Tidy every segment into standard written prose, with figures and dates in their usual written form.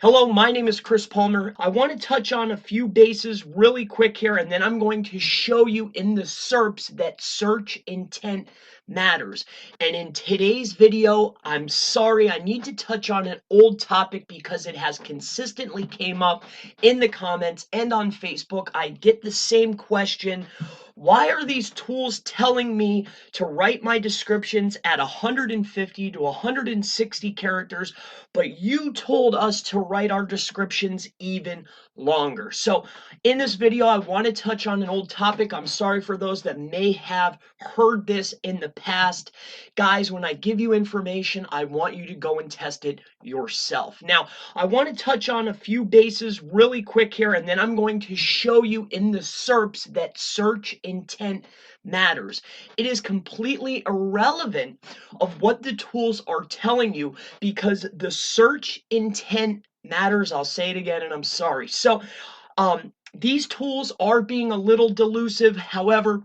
Hello, my name is Chris Palmer. I want to touch on a few bases really quick here, and then I'm going to show you in the SERPs that search intent matters. And in today's video, I'm sorry, I need to touch on an old topic because it has consistently came up in the comments and on Facebook. I get the same question. Why are these tools telling me to write my descriptions at 150 to 160 characters, but you told us to write our descriptions even longer? So in this video, I want to touch on an old topic. I'm sorry for those that may have heard this in the past. Guys, when I give you information, I want you to go and test it yourself. Now, I want to touch on a few bases really quick here, and then I'm going to show you in the SERPs that search intent matters. It is completely irrelevant of what the tools are telling you because the search intent matters. I'll say it again, and I'm sorry. So, these tools are being a little delusive. However,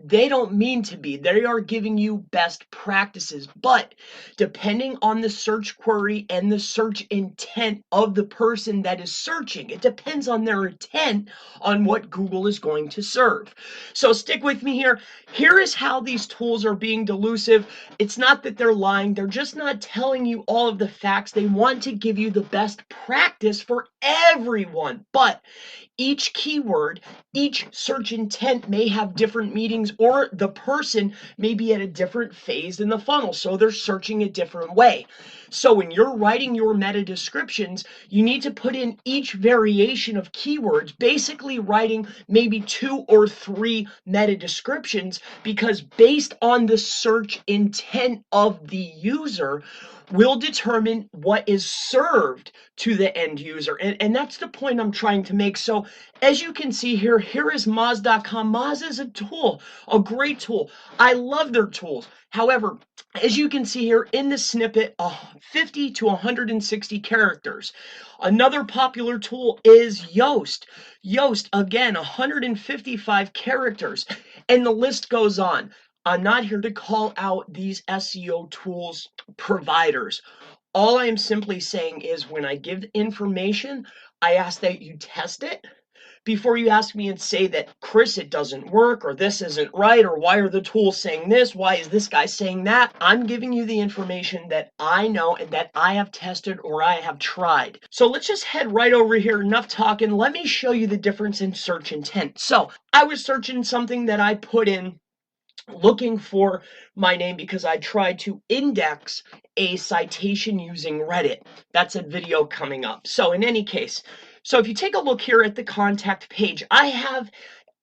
they don't mean to be. They are giving you best practices, but depending on the search query and the search intent of the person that is searching, it depends on their intent on what Google is going to serve. So stick with me here. Here is how these tools are being delusive. It's not that they're lying. They're just not telling you all of the facts. They want to give you the best practice for everyone, but each keyword, each search intent may have different meanings, or the person may be at a different phase in the funnel, so they're searching a different way. So when you're writing your meta descriptions, you need to put in each variation of keywords, basically writing maybe 2 or 3 meta descriptions, because based on the search intent of the user will determine what is served to the end user. And that's the point I'm trying to make. So as you can see here, here is Moz.com. Moz is a tool, a great tool. I love their tools. However, as you can see here in the snippet, 50 to 160 characters. Another popular tool is Yoast. Yoast, again, 155 characters, and the list goes on. I'm not here to call out these SEO tools providers. All I am simply saying is when I give information, I ask that you test it before you ask me and say that, Chris, it doesn't work, or this isn't right, or why are the tools saying this? Why is this guy saying that? I'm giving you the information that I know and that I have tested or I have tried. So let's just head right over here. Enough talking. Let me show you the difference in search intent. So I was searching something that I put in looking for my name because I tried to index a citation using Reddit. That's a video coming up. So in any case, so if you take a look here at the contact page, I have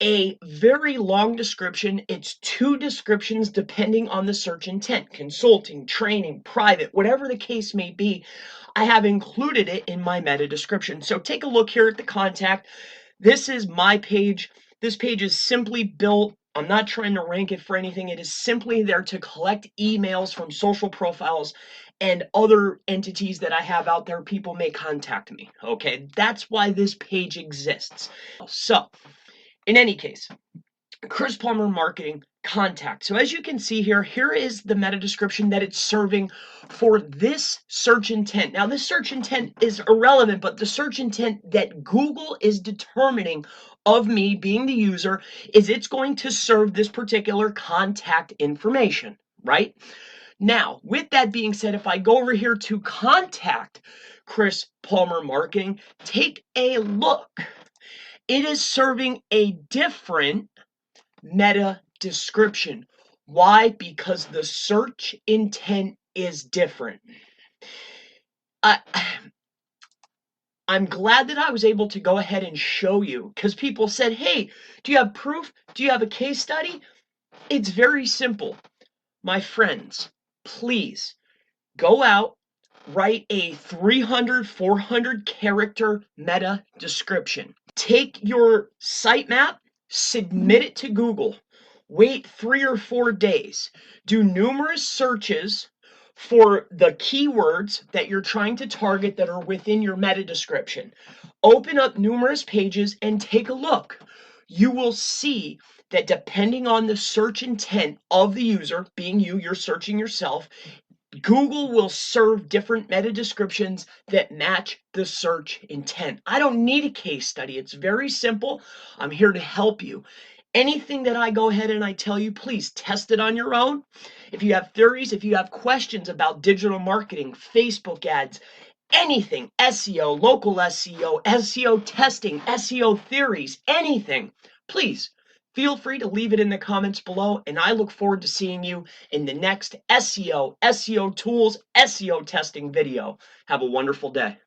a very long description. It's 2 descriptions depending on the search intent: consulting, training, private, whatever the case may be. I have included it in my meta description. So take a look here at the contact. This is my page. This page is simply built. I'm not trying to rank it for anything. It is simply there to collect emails from social profiles and other entities that I have out there. People may contact me. Okay, that's why this page exists. So, in any case, Chris Palmer Marketing contact. So as you can see here, here is the meta description that it's serving for this search intent. Now this search intent is irrelevant, but the search intent that Google is determining of me being the user is it's going to serve this particular contact information, right? Now, with that being said, if I go over here to contact Chris Palmer Marketing, take a look. It is serving a different meta description. Why? Because the search intent is different. I'm glad that I was able to go ahead and show you, because people said, hey, do you have proof? Do you have a case study? It's very simple. My friends, please go out, write a 300, 400 character meta description. Take your sitemap, submit it to Google. Wait 3 or 4 days. Do numerous searches for the keywords that you're trying to target that are within your meta description. Open up numerous pages and take a look. You will see that depending on the search intent of the user, being you, you're searching yourself, Google will serve different meta descriptions that match the search intent. I don't need a case study. It's very simple. I'm here to help you. Anything that I go ahead and I tell you, please test it on your own. If you have theories, if you have questions about digital marketing, Facebook ads, anything, SEO, local SEO, SEO testing, SEO theories, anything, please feel free to leave it in the comments below, and I look forward to seeing you in the next SEO, SEO tools, SEO testing video. Have a wonderful day.